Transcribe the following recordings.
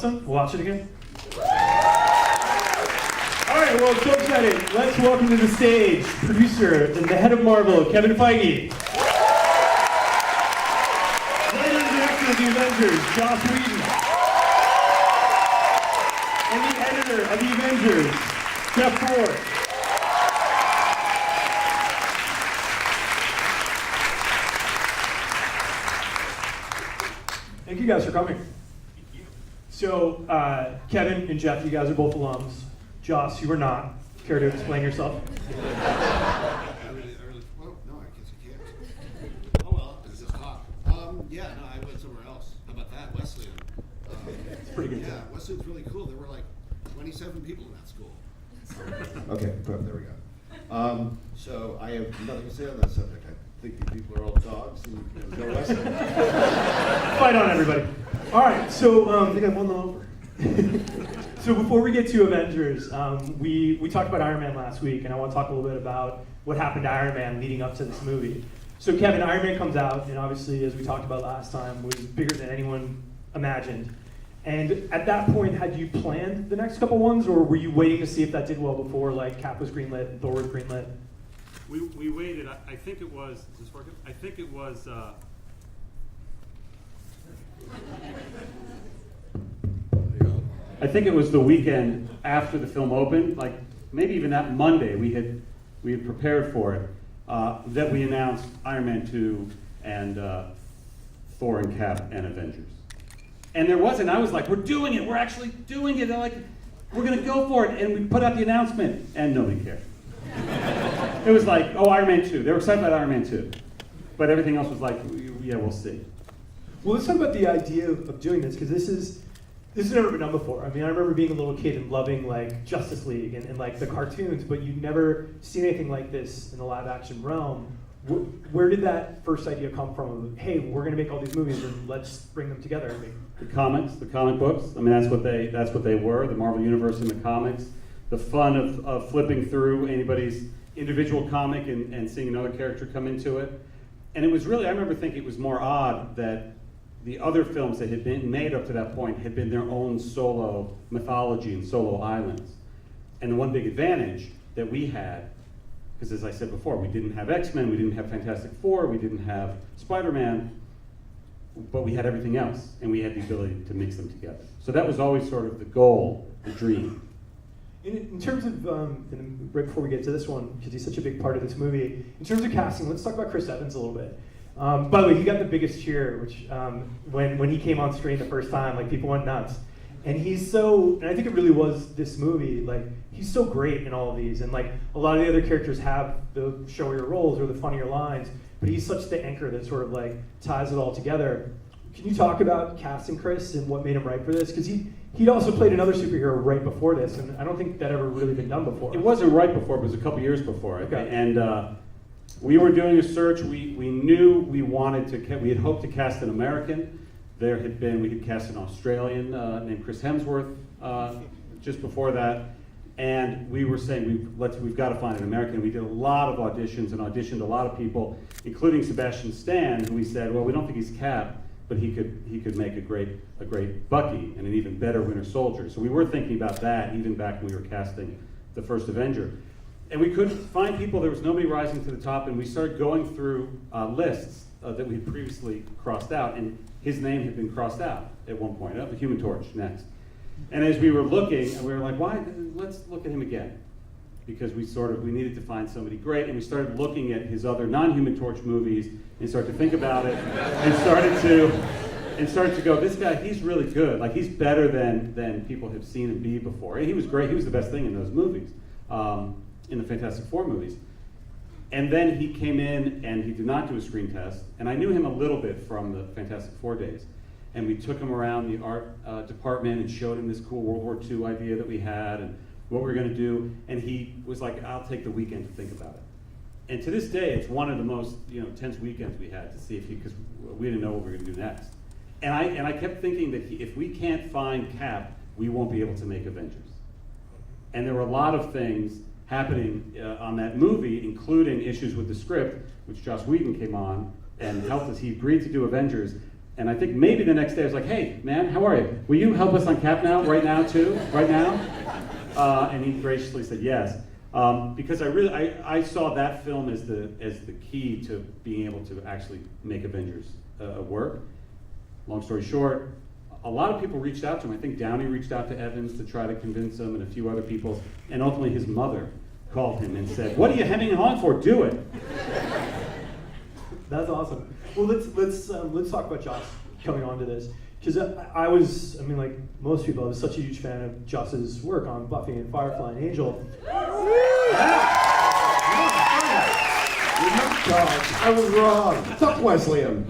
awesome? We'll watch it again. All right, well, so excited. Let's welcome to the stage producer and the head of Marvel, Kevin Feige. Writer and director of the Avengers, Joss Whedon. And the editor of the Avengers, Thor. Thank you guys for coming. So, Kevin and Jeff, you guys are both alums. Joss, you are not. Care to explain yourself? Well, no, I guess I can't. Oh well, it's just hot. Yeah, no, I went somewhere else. How about that, Wesleyan? It's pretty good. Yeah, Wesleyan's really cool. There were like 27 people in that school. Okay, there we go. So I have nothing to say on that subject. I think you people are all dogs and go Wesleyan. Fight on, everybody. All right, so I think I won them over. So before we get to Avengers, we talked about Iron Man last week, and I want to talk a little bit about what happened to Iron Man leading up to this movie. So Kevin, Iron Man comes out, and obviously, as we talked about last time, was bigger than anyone imagined. And at that point, had you planned the next couple ones, or were you waiting to see if that did well before, like Cap was greenlit, and Thor was greenlit? We waited. I think it was. Is this working? I think it was. I think it was the weekend after the film opened, like maybe even that Monday. We had prepared for it. That we announced Iron Man 2 and Thor and Cap and Avengers. And there wasn't. I was like, we're doing it. We're actually doing it. They're like, we're gonna go for it. And we put out the announcement, and nobody cared. It was like, oh, Iron Man 2. They were excited about Iron Man 2. But everything else was like, yeah, we'll see. Well, let's talk about the idea of doing this, because this has never been done before. I mean, I remember being a little kid and loving like Justice League and like the cartoons, but you'd never seen anything like this in the live action realm. Where did that first idea come from? Hey, we're gonna make all these movies and let's bring them together. The comics, the comic books. I mean, that's what they were. The Marvel Universe and the comics. The fun of flipping through anybody's individual comic and seeing another character come into it. And it was really, I remember thinking it was more odd that the other films that had been made up to that point had been their own solo mythology and solo islands. And the one big advantage that we had, because as I said before, we didn't have X-Men, we didn't have Fantastic Four, we didn't have Spider-Man, but we had everything else, and we had the ability to mix them together. So that was always sort of the goal, the dream. In terms of, and right before we get to this one, because he's such a big part of this movie, in terms of casting, let's talk about Chris Evans a little bit. By the way, he got the biggest cheer, which when he came on screen the first time, like people went nuts. And he's so, and I think it really was this movie, like he's so great in all of these, and like a lot of the other characters have the showier roles or the funnier lines, but he's such the anchor that sort of like ties it all together. Can you talk about casting Chris and what made him right for this? Because he'd also played another superhero right before this, and I don't think that ever really been done before. It wasn't right before, it was a couple years before. Okay. And we were doing a search. We knew we wanted to, we had hoped to cast an American. We had cast an Australian named Chris Hemsworth just before that. And we were saying, we've got to find an American. We did a lot of auditions and auditioned a lot of people, including Sebastian Stan, who we said, well, we don't think he's Cap, but he could make a great Bucky and an even better Winter Soldier. So we were thinking about that even back when we were casting the first Avenger. And we couldn't find people. There was nobody rising to the top, and we started going through lists that we had previously crossed out, and his name had been crossed out at one point. The Human Torch next. And as we were looking, and we were like, why? Let's look at him again, because we needed to find somebody great, and we started looking at his other non-Human Torch movies and started to think about it, and started to go, this guy, he's really good. Like he's better than people have seen him be before. And he was great. He was the best thing in those movies, in the Fantastic Four movies. And then he came in and he did not do a screen test, and I knew him a little bit from the Fantastic Four days. And we took him around the art department and showed him this cool World War II idea that we had and what we were going to do. And he was like, I'll take the weekend to think about it. And to this day, it's one of the most tense weekends we had to see because we didn't know what we were going to do next. And I kept thinking that if we can't find Cap, we won't be able to make Avengers. And there were a lot of things happening on that movie, including issues with the script, which Joss Whedon came on and helped us. He agreed to do Avengers, And I think maybe the next day I was like, hey, man, how are you? Will you help us on Cap now, right now, too? Right now? And he graciously said yes. Because I saw that film as the key to being able to actually make Avengers work. Long story short, a lot of people reached out to him. I think Downey reached out to Evans to try to convince him, and a few other people. And ultimately his mother called him and said, what are you hemming and hawing for? Do it. That's awesome. Well, let's talk about Joss coming on to this, because I mean, like most people, I was such a huge fan of Joss's work on Buffy and Firefly and Angel. I was wrong. Fuck Wesleyan.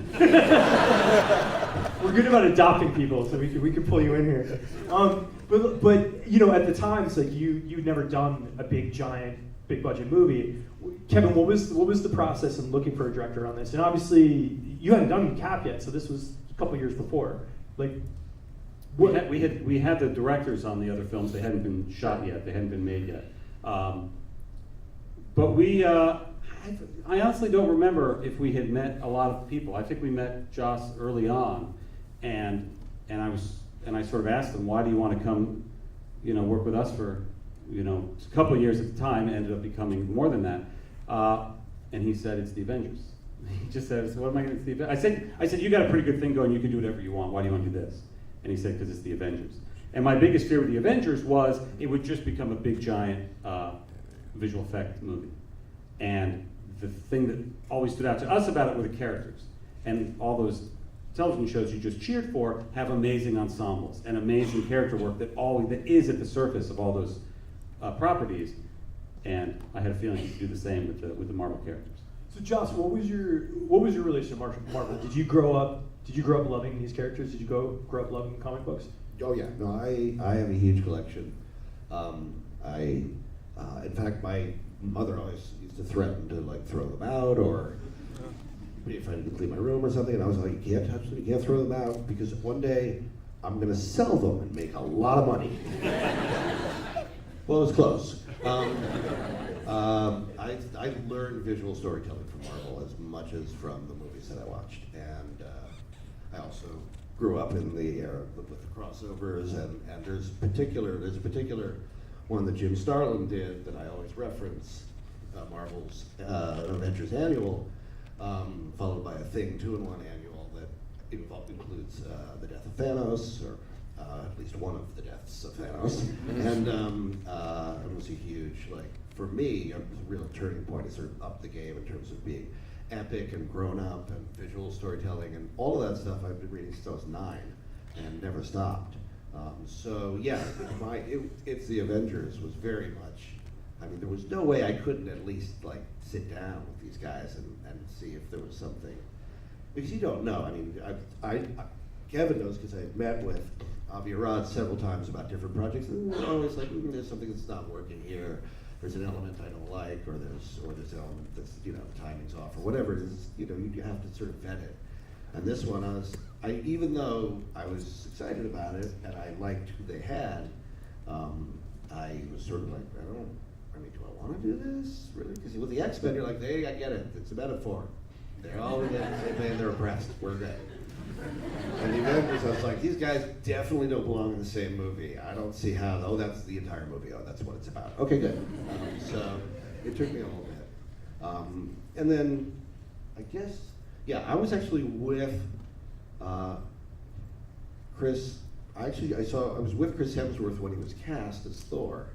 We're good about adopting people, so we could pull you in here. But you know, at the time, it's like you'd never done a big budget movie. Kevin, what was the process in looking for a director on this? And obviously, you hadn't done Cap yet, so this was a couple years before. Like, we had the directors on the other films. They hadn't been shot yet. They hadn't been made yet. But I honestly don't remember if we had met a lot of people. I think we met Joss early on, and I sort of asked him, why do you want to come, work with us for, a couple of years at the time. It ended up becoming more than that. And he said, it's the Avengers. He just said, so what am I going to do? I said, you got a pretty good thing going. You can do whatever you want. Why do you want to do this? And he said, because it's the Avengers. And my biggest fear with the Avengers was it would just become a big, giant visual effect movie. And the thing that always stood out to us about it were the characters. And all those television shows you just cheered for have amazing ensembles and amazing character work that is at the surface of all those properties. And I had a feeling to do the same with the Marvel characters. So Joss, what was your relation to Marvel? Did you grow up loving these characters? Did you grow up loving comic books? Oh yeah, no, I have a huge collection. In fact, my mother always used to threaten to like throw them out, or if I didn't clean my room or something, and I was like, you can't touch them, you can't throw them out, because one day I'm gonna sell them and make a lot of money. Well, it was close. I learned visual storytelling from Marvel as much as from the movies that I watched, and I also grew up in the era with the crossovers, and there's a particular one that Jim Starlin did that I always reference, Marvel's Avengers Annual, followed by a Thing 2-in-1 Annual that includes the death of Thanos, or at least one of the deaths of Thanos, and it was a huge, like, for me, a real turning point. It sort of upped the game in terms of being epic and grown up and visual storytelling and all of that stuff I've been reading since I was 9 and never stopped. So yeah, it's the Avengers was very much, I mean, there was no way I couldn't at least like sit down with these guys and see if there was something, because you don't know. I mean, Kevin knows, because I met with Avi Arad several times about different projects, and we're always like, there's something that's not working here. There's an element I don't like, or there's an element that's, the timing's off, or whatever it is. You have to sort of vet it. And this one, even though I was excited about it and I liked who they had, I was sort of like, do I want to do this really? Because with the X-Men, you're like, hey, I get it. It's a metaphor. They're all in the same band. They're oppressed. We're good. And the Avengers, I was like, these guys definitely don't belong in the same movie. I don't see how. Oh, that's the entire movie. Oh, that's what it's about. Okay, good. So it took me a little bit, and then I guess, yeah, I was actually with Chris. I was with Chris Hemsworth when he was cast as Thor,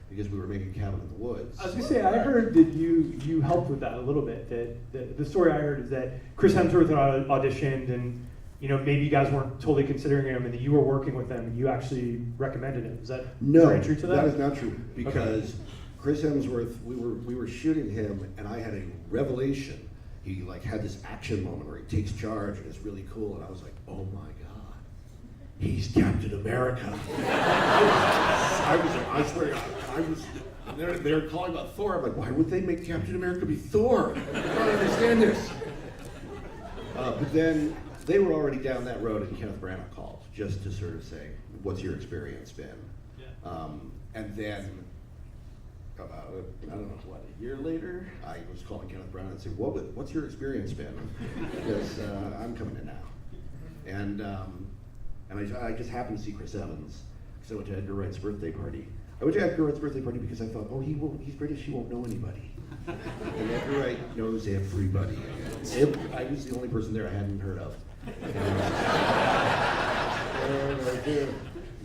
because we were making Cabin in the Woods. I was gonna say, I heard that you helped with that a little bit. That the story I heard is that Chris Hemsworth had auditioned, and maybe you guys weren't totally considering him, and that you were working with him, and you actually recommended him. Is that very true to that? That is not true, because Chris Hemsworth, we were shooting him, and I had a revelation. He like had this action moment where he takes charge, and it's really cool, and I was like, oh my God, he's Captain America. I swear, they're calling about Thor. I'm like, why would they make Captain America be Thor? I don't understand this. But then they were already down that road, and Kenneth Branagh called just to sort of say, what's your experience been? Yeah. And then about, I don't know, a year later, I was calling Kenneth Branagh and saying, what's your experience been? Because I'm coming in now. And I just happened to see Chris Evans because I went to Edgar Wright's birthday party. I went to Edgar Wright's birthday party because I thought, oh, he's British, he won't know anybody. And Edgar Wright knows everybody. I was the only person there I hadn't heard of.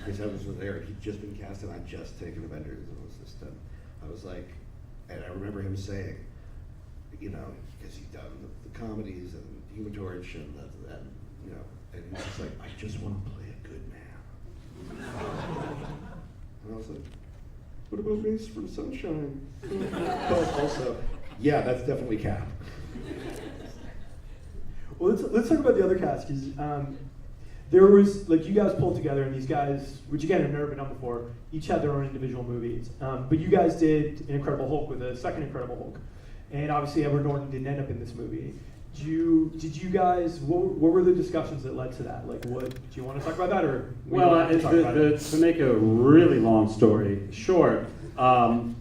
Chris Evans was there. He'd just been cast and I'd just taken Avengers. And it was just, I was like, and I remember him saying, you know, because he'd done the comedies and Human Torch and you know, and he was just like, I just want to play a good man. And I was like, what about Race from Sunshine? But also, yeah, that's definitely Cap. Well, let's talk about the other cast, because there was, like, you guys pulled together, and these guys, which again have never been done before, each had their own individual movies. But you guys did an Incredible Hulk with a second Incredible Hulk, and obviously Edward Norton didn't end up in this movie. Did you guys? What were the discussions that led to that? Like, what do you want to talk about that, or well, to make a really long story short, there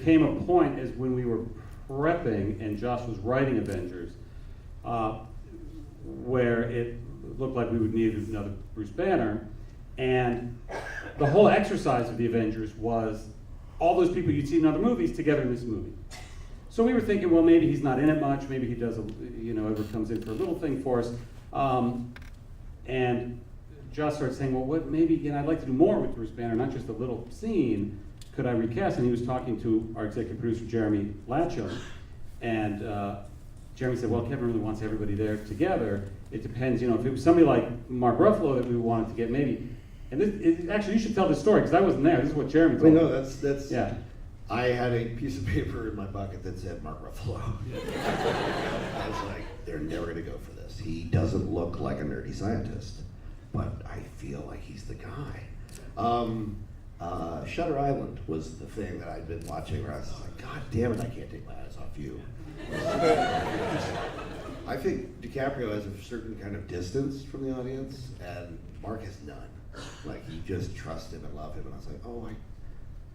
came a point as when we were prepping and Josh was writing Avengers, where it looked like we would need another Bruce Banner, and the whole exercise of the Avengers was all those people you'd see in other movies together in this movie. So we were thinking, well, maybe he's not in it much. Maybe he does, Edward comes in for a little thing for us. And Josh started saying, well, what? Maybe, I'd like to do more with Bruce Banner, not just a little scene. Could I recast? And he was talking to our executive producer, Jeremy Latcham. And Jeremy said, well, Kevin really wants everybody there together. It depends, if it was somebody like Mark Ruffalo that we wanted to get, maybe. And actually, you should tell this story, because I wasn't there. This is what Jeremy told me. No, that's yeah. I had a piece of paper in my pocket that said Mark Ruffalo. I was like, they're never going to go for this. He doesn't look like a nerdy scientist, but I feel like he's the guy. Shutter Island was the thing that I'd been watching where I was like, God damn it, I can't take my eyes off you. I think DiCaprio has a certain kind of distance from the audience, and Mark has none. Like, you just trust him and love him, and I was like,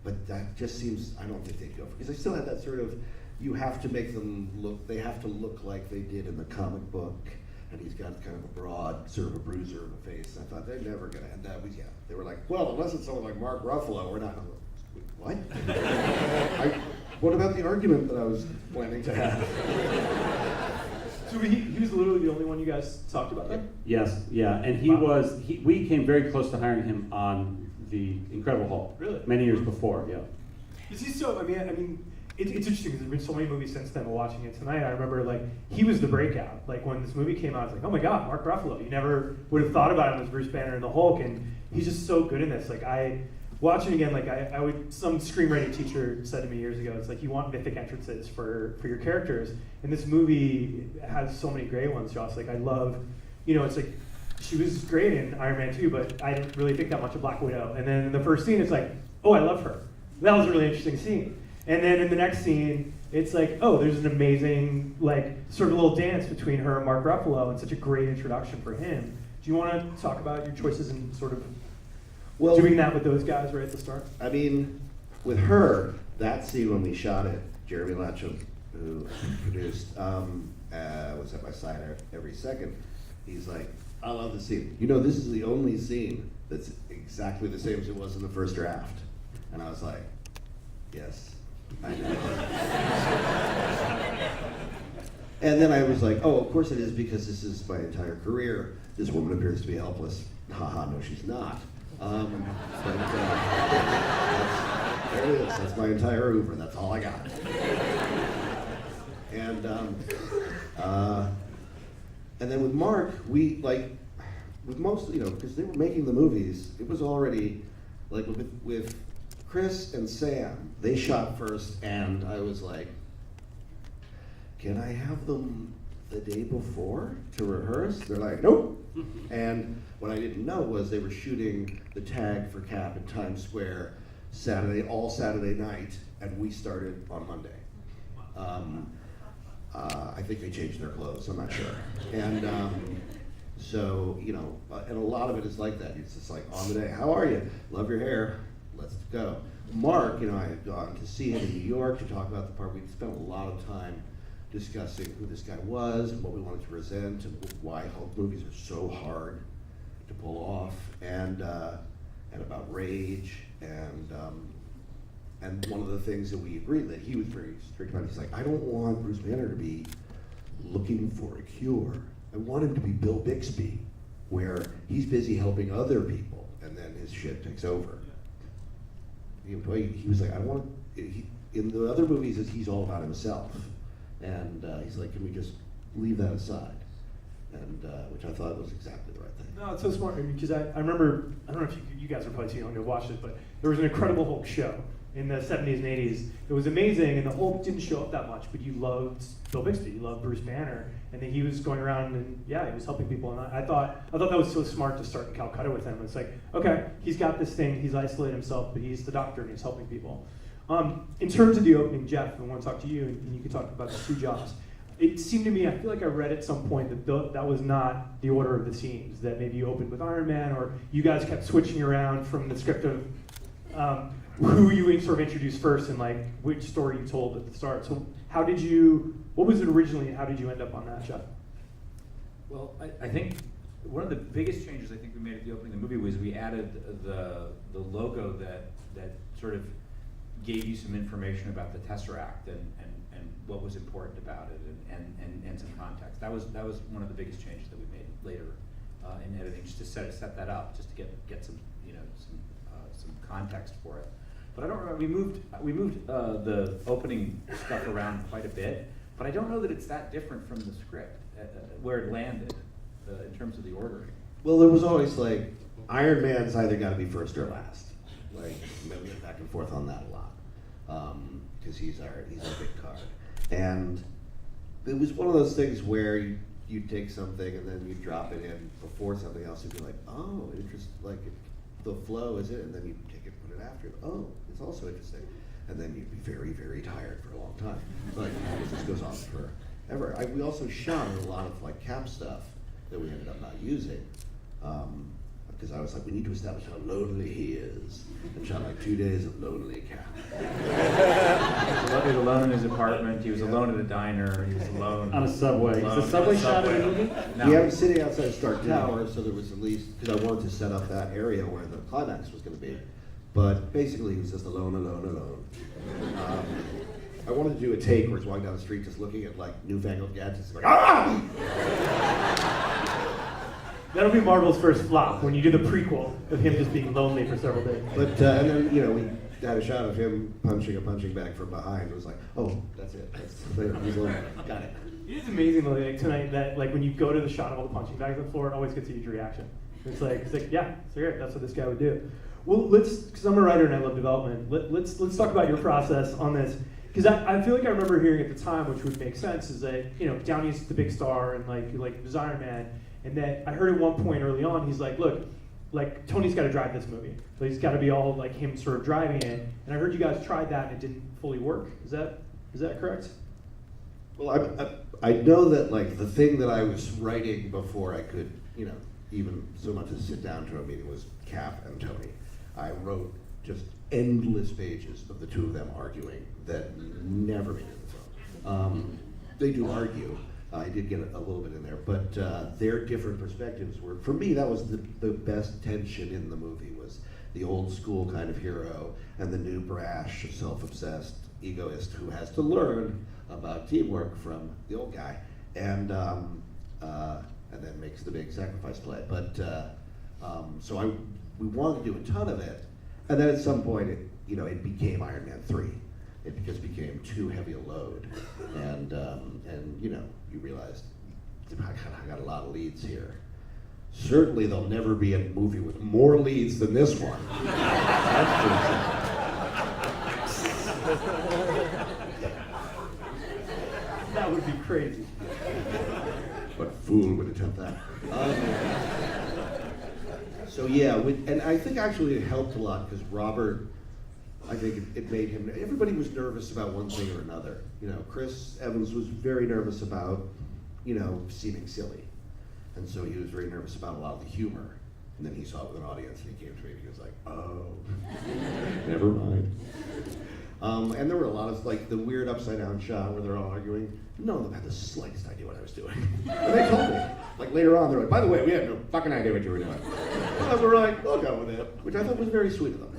but that just seems, I don't think they'd go for, because they still had that sort of, you have to make them look, they have to look like they did in the comic book, and he's got kind of a broad, sort of a bruiser in the face. And I thought, they're never gonna, and that was, they were like, well, unless it's someone like Mark Ruffalo, we're not, what? What about the argument that I was planning to have? So he was literally the only one you guys talked about then? Yes, yeah, and we came very close to hiring him on the Incredible Hulk. Really? Many years before, yeah. Is he so? I mean, it's interesting because there's been so many movies since then. Watching it tonight, I remember he was the breakout. Like when this movie came out, I was like, oh my God, Mark Ruffalo. You never would have thought about him as Bruce Banner and the Hulk, and he's just so good in this. Like watching again, I would. Some screenwriting teacher said to me years ago, it's like you want mythic entrances for your characters, and this movie has so many great ones. Josh, I love, it's like. She was great in Iron Man 2, but I didn't really think that much of Black Widow. And then in the first scene, it's like, oh, I love her. That was a really interesting scene. And then in the next scene, it's like, oh, there's an amazing, sort of little dance between her and Mark Ruffalo, and such a great introduction for him. Do you want to talk about your choices and sort of doing that with those guys right at the start? I mean, with her, that scene when we shot it, Jeremy Latcham, who produced, was at my side every second, he's like, I love the scene. This is the only scene that's exactly the same as it was in the first draft. And I was like, yes, I know. And then I was like, oh, of course it is, because this is my entire career. This woman appears to be helpless. Haha, no, she's not. But there it is. That's my entire Uber. That's all I got. And then with Mark, we with most, because they were making the movies, it was already with Chris and Sam, they shot first, and I was like, can I have them the day before to rehearse? They're like, nope. And what I didn't know was they were shooting the tag for Cap in Times Square all Saturday night, and we started on Monday. I think they changed their clothes, I'm not sure. And so, and a lot of it is like that. It's just like, on the day, how are you? Love your hair, let's go. Mark, I had gone to see him in New York to talk about the part. We'd spent a lot of time discussing who this guy was and what we wanted to present and why Hulk movies are so hard to pull off, and about rage, and one of the things that we agreed that he was very strict about, he's like, I don't want Bruce Banner to be looking for a cure. I want him to be Bill Bixby, where he's busy helping other people, and then his shit takes over. He was like, I don't want. In the other movies, he's all about himself, and he's like, can we just leave that aside? And which I thought was exactly the right thing. No, it's so smart because I remember, I don't know if you guys are probably too young to watch it, but there was an Incredible Hulk show in the 70s and 80s. It was amazing, and the Hulk didn't show up that much, but you loved Bill Bixby, you loved Bruce Banner, and then he was going around and he was helping people. And I thought that was so smart to start in Calcutta with him. It's like, okay, he's got this thing, he's isolated himself, but he's the doctor and he's helping people. In terms of the opening, Jeff, I want to talk to you, and you can talk about the two jobs. It seemed to me, I feel like I read at some point that that was not the order of the scenes, that maybe you opened with Iron Man, or you guys kept switching around from the script of who you sort of introduced first and like which story you told at the start. So what was it originally, and how did you end up on that, Jeff? Well, I think one of the biggest changes I think we made at the opening of the movie was we added the logo that sort of gave you some information about the Tesseract and what was important about it and some context. That was one of the biggest changes that we made later in editing, just to set that up, just to get some some context for it. But I don't remember, we moved the opening stuff around quite a bit, but I don't know that it's that different from the script where it landed in terms of the ordering. Well, there was always like, Iron Man's either got to be first or last. Like, we went back and forth on that a lot, because he's our big card. And it was one of those things where you'd take something and then you'd drop it in before something else, and be like, oh, interesting, like the flow is it, and then you'd take it and put it after it. Oh, it's also interesting. And then you'd be very, very tired for a long time. Like, this goes on forever. We also shot a lot of like cap stuff that we ended up not using. Because I was like, we need to establish how lonely he is. And shot like 2 days of lonely Cap. He was alone in his apartment, he was alone at a diner, he was alone On a subway. Is the subway shot in the movie? No. Yeah, I was sitting outside Stark Tower, so there was at least, because I wanted to set up that area where the climax was going to be. But basically, he was just alone. I wanted to do a take where he's walking down the street just looking at like newfangled gadgets, like, ah! That'll be Marvel's first flop, when you do the prequel of him just being lonely for several days. But, and then, we had a shot of him punching a punching bag from behind. It was like, oh, that's it. He's alone. Got it. It is amazing, though, like tonight, that like when you go to the shot of all the punching bags on the floor, it always gets a huge reaction. It's like yeah, it's great. That's what this guy would do. Well, because I'm a writer and I love development, let's talk about your process on this. Because I feel like I remember hearing at the time, which would make sense, is that Downey's the big star and like there's Iron Man, and that I heard at one point early on, he's like, look, like Tony's got to drive this movie, so he's got to be all like him sort of driving it. And I heard you guys tried that and it didn't fully work. Is that correct? Well, I know that like the thing that I was writing before I could, even so much as sit down to a meeting was Cap and Tony. I wrote just endless pages of the two of them arguing that never made it in the film. They do argue. I did get a little bit in there, but their different perspectives were, for me, that was the best tension in the movie, was the old school kind of hero and the new brash, self-obsessed egoist who has to learn about teamwork from the old guy, and then makes the big sacrifice play. But so we wanted to do a ton of it, and then at some point it became Iron Man 3. It just became too heavy a load, and you realized I got a lot of leads here. Certainly, there'll never be a movie with more leads than this one. That would be crazy. What fool would attempt that? So yeah, and I think actually it helped a lot because Robert, I think it made him, everybody was nervous about one thing or another. Chris Evans was very nervous about, seeming silly. And so he was very nervous about a lot of the humor. And then he saw it with an audience and he came to me and he was like, oh, never mind. And there were a lot of, like, the weird upside down shot where they're all arguing. None of them had the slightest idea what I was doing. And they told me. Like, later on, they're like, by the way, we had no fucking idea what you were doing. And we're like, we'll go with it, which I thought was very sweet of them.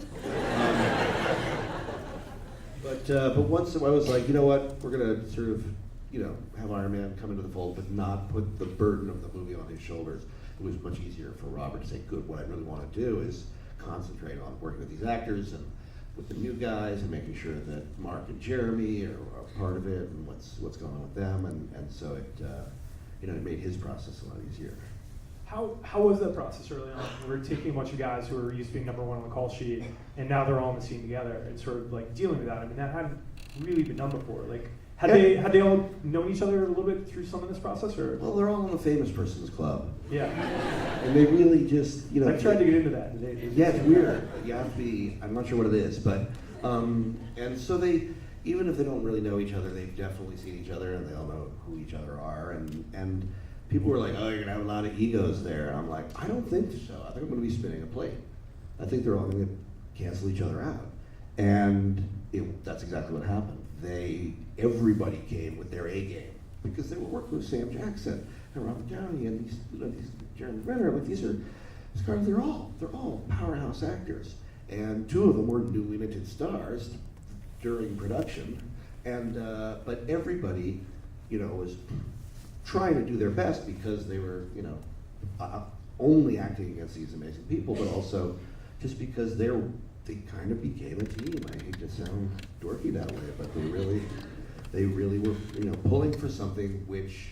But once I was like, you know what, we're gonna sort of, you know, have Iron Man come into the fold, but not put the burden of the movie on his shoulders. It was much easier for Robert to say, good, what I really want to do is concentrate on working with these actors and with the new guys and making sure that Mark and Jeremy are part of it and what's going on with them, and so it, you know, it made his process a lot easier. How was that process early on? We're taking a bunch of guys who were used to being number one on the call sheet, and now they're all on the scene together, and sort of like dealing with that. I mean, that hadn't really been done before. Like, had they all known each other a little bit through some of this process, or? Well, they're all in the famous person's club. Yeah. And they really just, you know. I've tried to get into that. Yeah, it's weird. You have to be, I'm not sure what it is, but, and so they, even if they don't really know each other, they've definitely seen each other and they all know who each other are. And people were like, oh, you're gonna have a lot of egos there. And I'm like, I don't think so. I think I'm gonna be spinning a plate. I think they're all gonna cancel each other out. And that's exactly what happened. Everybody came with their A game because they were working with Sam Jackson and Robert Downey and these, you know, these Jeremy Renner. Like they're all powerhouse actors, and two of them were newly minted stars during production, and but everybody, you know, was trying to do their best because they were, you know, only acting against these amazing people, but also just because they kind of became a team. I hate to sound dorky that way, but they really were, you know, pulling for something which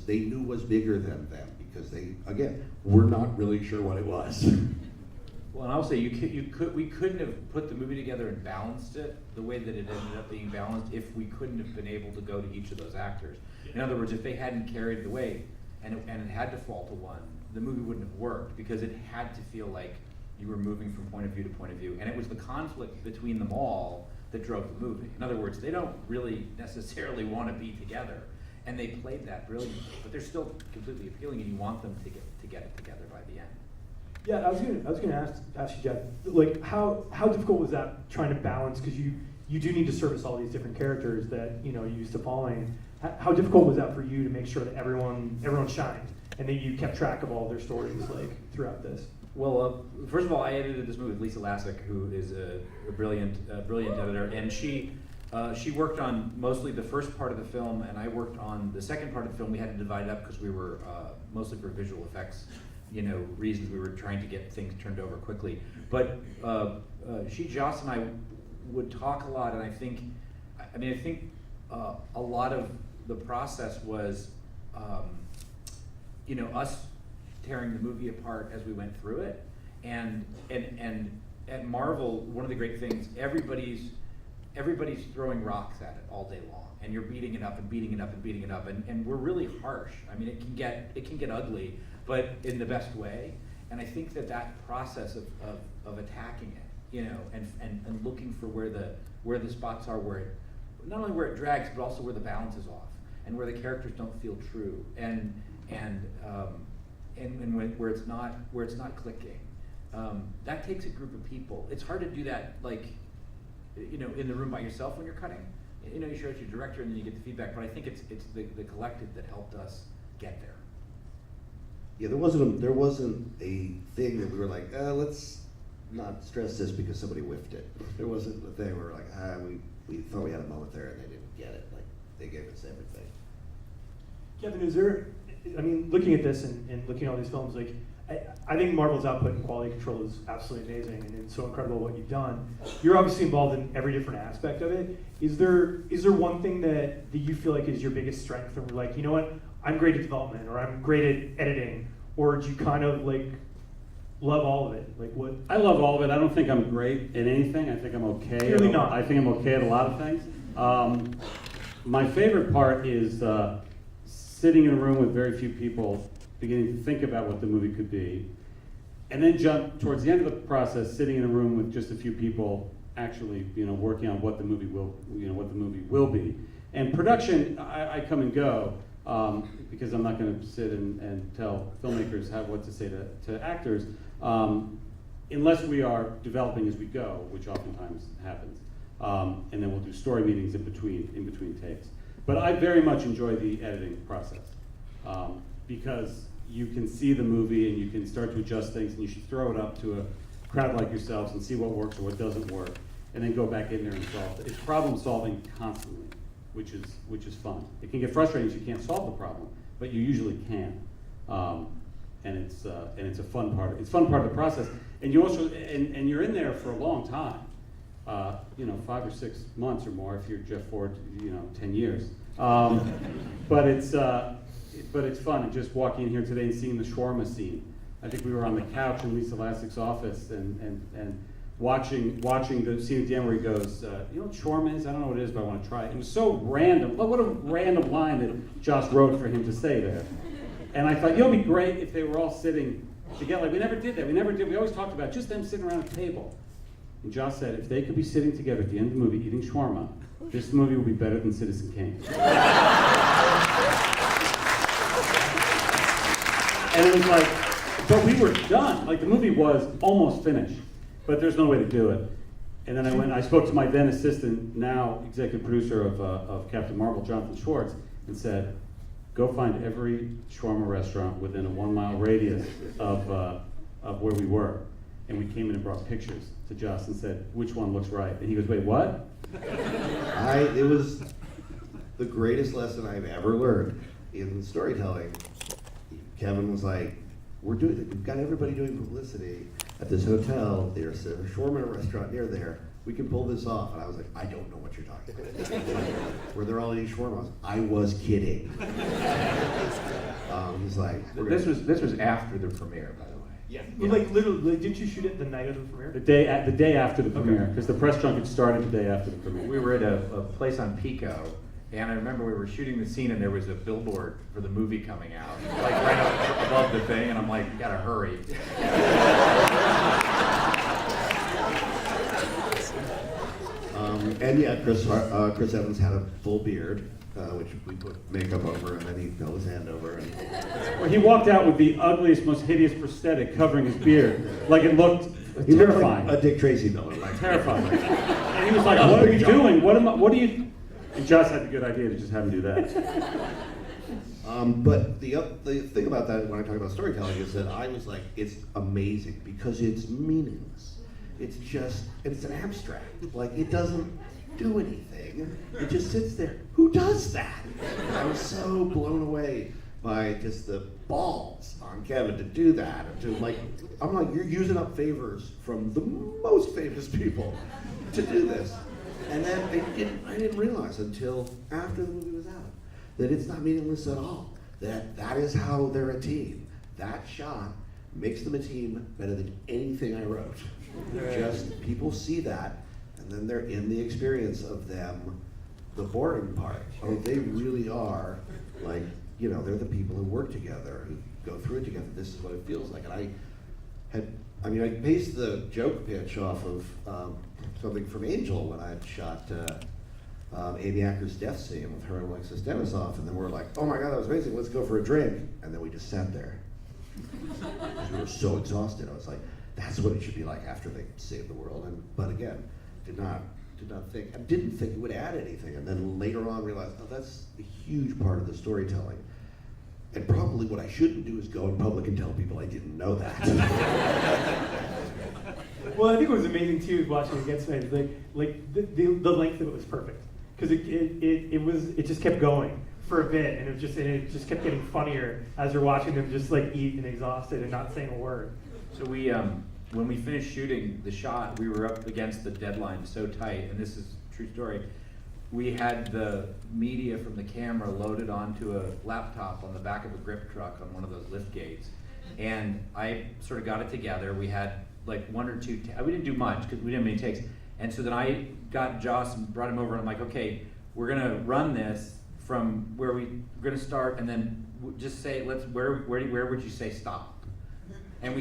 they knew was bigger than them, because they, again, were not really sure what it was. Well, and I'll say we couldn't have put the movie together and balanced it the way that it ended up being balanced if we couldn't have been able to go to each of those actors. In other words, if they hadn't carried the weight and it had to fall to one, the movie wouldn't have worked, because it had to feel like you were moving from point of view to point of view, and it was the conflict between them all that drove the movie. In other words, they don't really necessarily want to be together, and they played that brilliantly, but they're still completely appealing, and you want them to get it together by the end. Yeah, I was gonna ask you, Jeff, like how difficult was that trying to balance, because you do need to service all these different characters that, you know, you're used to following. How difficult was that for you to make sure that everyone shined and that you kept track of all their stories like throughout this? Well, first of all, I edited this movie with Lisa Lassick, who is a brilliant editor, and she worked on mostly the first part of the film, and I worked on the second part of the film. We had to divide it up because we were mostly for visual effects, you know, reasons. We were trying to get things turned over quickly. But Joss and I would talk a lot, and I think a lot of the process was, you know, us tearing the movie apart as we went through it, and at Marvel, one of the great things, everybody's throwing rocks at it all day long, and you're beating it up and beating it up and beating it up, and we're really harsh. I mean, it can get ugly, but in the best way. And I think that process of attacking it, you know, and looking for where the spots are where it, not only where it drags, but also where the balance is off, and where the characters don't feel true, and where it's not clicking. That takes a group of people. It's hard to do that, like, you know, in the room by yourself when you're cutting. You know, you show it to your director and then you get the feedback. But I think it's the collective that helped us get there. Yeah, there wasn't a thing that we were like, let's not stress this because somebody whiffed it. There wasn't a thing where we're like, we thought we had a moment there and they didn't get it. Like, they gave us everything. Kevin, is there, I mean, looking at this and looking at all these films, like, I think Marvel's output and quality control is absolutely amazing, and it's so incredible what you've done. You're obviously involved in every different aspect of it. Is there one thing that you feel like is your biggest strength, and we're like, you know what, I'm great at development, or I'm great at editing, or do you kind of like love all of it? Like what? I love all of it. I don't think I'm great at anything. I think I'm okay. Clearly not. I think I'm okay at a lot of things. My favorite part is sitting in a room with very few people, beginning to think about what the movie could be, and then jump towards the end of the process, sitting in a room with just a few people, actually, you know, working on what the movie will be. And production, I come and go because I'm not going to sit and tell filmmakers what to say to actors, unless we are developing as we go, which oftentimes happens. and then we'll do story meetings in between takes. But I very much enjoy the editing process because you can see the movie and you can start to adjust things, and you should throw it up to a crowd like yourselves and see what works or what doesn't work, and then go back in there and solve it. It's problem solving constantly, which is fun. It can get frustrating if you can't solve the problem, but you usually can. And it's a fun part. It's a fun part of the process, and you also and you're in there for a long time. 5 or 6 months or more if you're Jeff Ford, 10 years. But it's fun. And just walking in here today and seeing the shawarma scene. I think we were on the couch in Lisa Lastik's office and watching the scene at the end where he goes, you know what shawarma is? I don't know what it is, but I want to try it. It was so random. What a random line that Joss wrote for him to say there. And I thought, it'd be great if they were all sitting together. Like, we never did that. We always talked about just them sitting around a table. And Joss said, if they could be sitting together at the end of the movie eating shawarma, this movie would be better than Citizen Kane. And it was like, but we were done. Like, the movie was almost finished, but there's no way to do it. And then I spoke to my then assistant, now executive producer of Captain Marvel, Jonathan Schwartz, and said, go find every shawarma restaurant within a 1 mile radius of where we were. And we came in and brought pictures to Joss and said, which one looks right? And he goes, wait, what? It was the greatest lesson I've ever learned in storytelling. Kevin was like, we've got everybody doing publicity at this hotel. There's a shawarma restaurant near there. We can pull this off. And I was like, I don't know what you're talking about. Where they're all eating shawarma. I was kidding. He's like, This was after the premiere, by the way. Yeah. Like literally, didn't you shoot it the night of the premiere? The day after the premiere, because the press junket started the day after the premiere. We were at a place on Pico, and I remember we were shooting the scene, and there was a billboard for the movie coming out, like right up above the thing, and I'm like, gotta hurry. And yeah, Chris Evans had a full beard, which we put makeup over, and then he held his hand over. Well, he walked out with the ugliest, most hideous prosthetic covering his beard, like it looked He looked terrifying. like a Dick Tracy villain. Like, Terrifying. And he was like, what are you doing? What are you? And Joss had the good idea to just have him do that. But the thing about that, when I talk about storytelling, is that I was like, it's amazing because it's meaningless. It's just, it's an abstract. Like, it doesn't do anything. It just sits there. Who does that? I was so blown away by just the balls on Kevin to do that. I'm like, you're using up favors from the most famous people to do this. And then I didn't realize until after the movie was out that it's not meaningless at all. That is how they're a team. That shot makes them a team better than anything I wrote. Just people see that, and then they're in the experience of them, the boring part. Oh, they really are, like, they're the people who work together, who go through it together. This is what it feels like. And I based the joke pitch off of something from Angel when I shot Amy Acker's death scene with her and Alexis Denisoff, and then we're like, oh my God, that was amazing, let's go for a drink. And then we just sat there. We were so exhausted. I was like, that's what it should be like after they save the world. But again, didn't think it would add anything. And then later on realized, oh, that's a huge part of the storytelling. And probably what I shouldn't do is go in public and tell people I didn't know that. Well, I think what was amazing too watching it against tonight is like the length of it was perfect because it just kept going for a bit, and it just kept getting funnier as you're watching them just like eat and exhausted and not saying a word. So we, when we finished shooting the shot, we were up against the deadline so tight, and this is a true story. We had the media from the camera loaded onto a laptop on the back of a grip truck on one of those lift gates, and I sort of got it together. We had like one or two, we didn't do much because we didn't have many takes, and so then I got Joss and brought him over, and I'm like, okay, we're gonna run this from where we're gonna start, and then just say, where would you say stop? And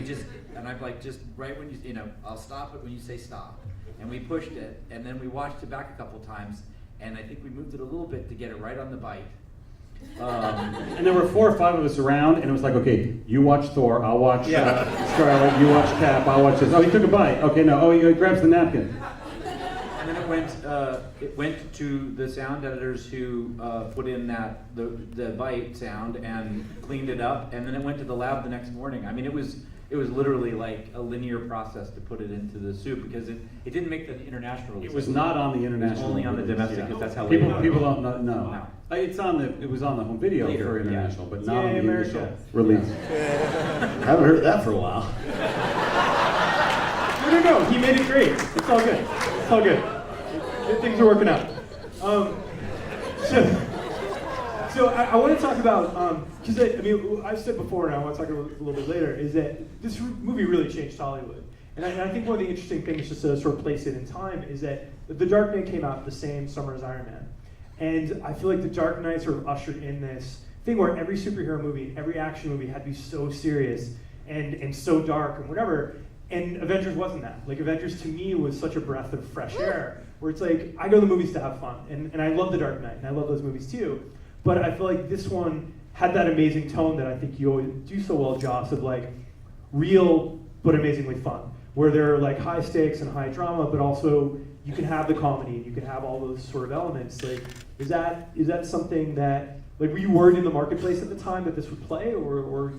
I'm like, just right when I'll stop it when you say stop. And we pushed it, and then we watched it back a couple times, and I think we moved it a little bit to get it right on the bite. And there were 4 or 5 of us around, and it was like, okay, you watch Thor, I'll watch Scarlet, you watch Cap, I'll watch this. Oh, he took a bite. Okay, no. Oh, he grabs the napkin. and then it went to the sound editors who put in the bite sound and cleaned it up, and then it went to the lab the next morning. I mean, it was literally like a linear process to put it into the soup because it didn't make the international release. It was not on the international. Only on the release, domestic, yeah. because that's how people late it don't was. know. No. It was on the home video Later, for yeah. international, but not on Yay, the America. initial release. Haven't heard that for a while. No, he made it great. It's all good. It's all good. Things are working out. So I want to talk about, because I mean, I've said before, and I want to talk a little bit later, is that this movie really changed Hollywood. And I think one of the interesting things, just to sort of place it in time, is that The Dark Knight came out the same summer as Iron Man. And I feel like The Dark Knight sort of ushered in this thing where every superhero movie, every action movie had to be so serious and so dark and whatever. And Avengers wasn't that. Like, Avengers to me was such a breath of fresh air, where it's like, I go to the movies to have fun. And I love The Dark Knight, and I love those movies too. But I feel like this one had that amazing tone that I think you always do so well, Joss, of like real but amazingly fun, where there are like high stakes and high drama, but also you can have the comedy and you can have all those sort of elements. Like, is that something that, like, were you worried in the marketplace at the time that this would play, or?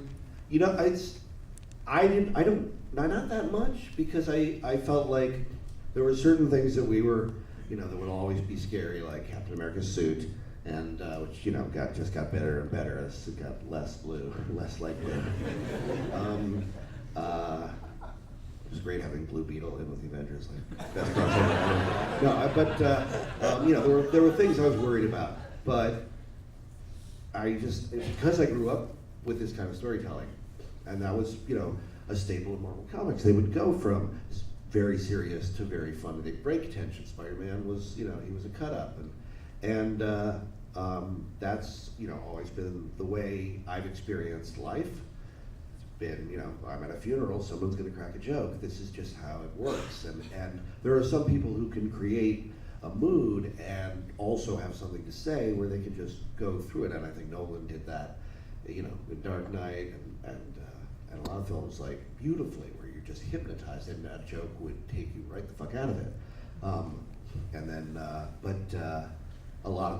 You know, not that much, because I felt like there were certain things that we were, that would always be scary, like Captain America's suit, and which just got better and better as it got less blue, less light blue. It was great having Blue Beetle in with the Avengers, like best crossover. No, but there were things I was worried about, but because I grew up with this kind of storytelling, and that was a staple of Marvel Comics. They would go from very serious to very fun, and they'd break tension. Spider-Man was, he was a cut-up, and that's always been the way I've experienced life. It's been, I'm at a funeral, someone's going to crack a joke. This is just how it works, and there are some people who can create a mood and also have something to say where they can just go through it, and I think Nolan did that, in Dark Knight and a lot of films, like, beautifully, where you're just hypnotized, and that joke would take you right the fuck out of it. But a lot of people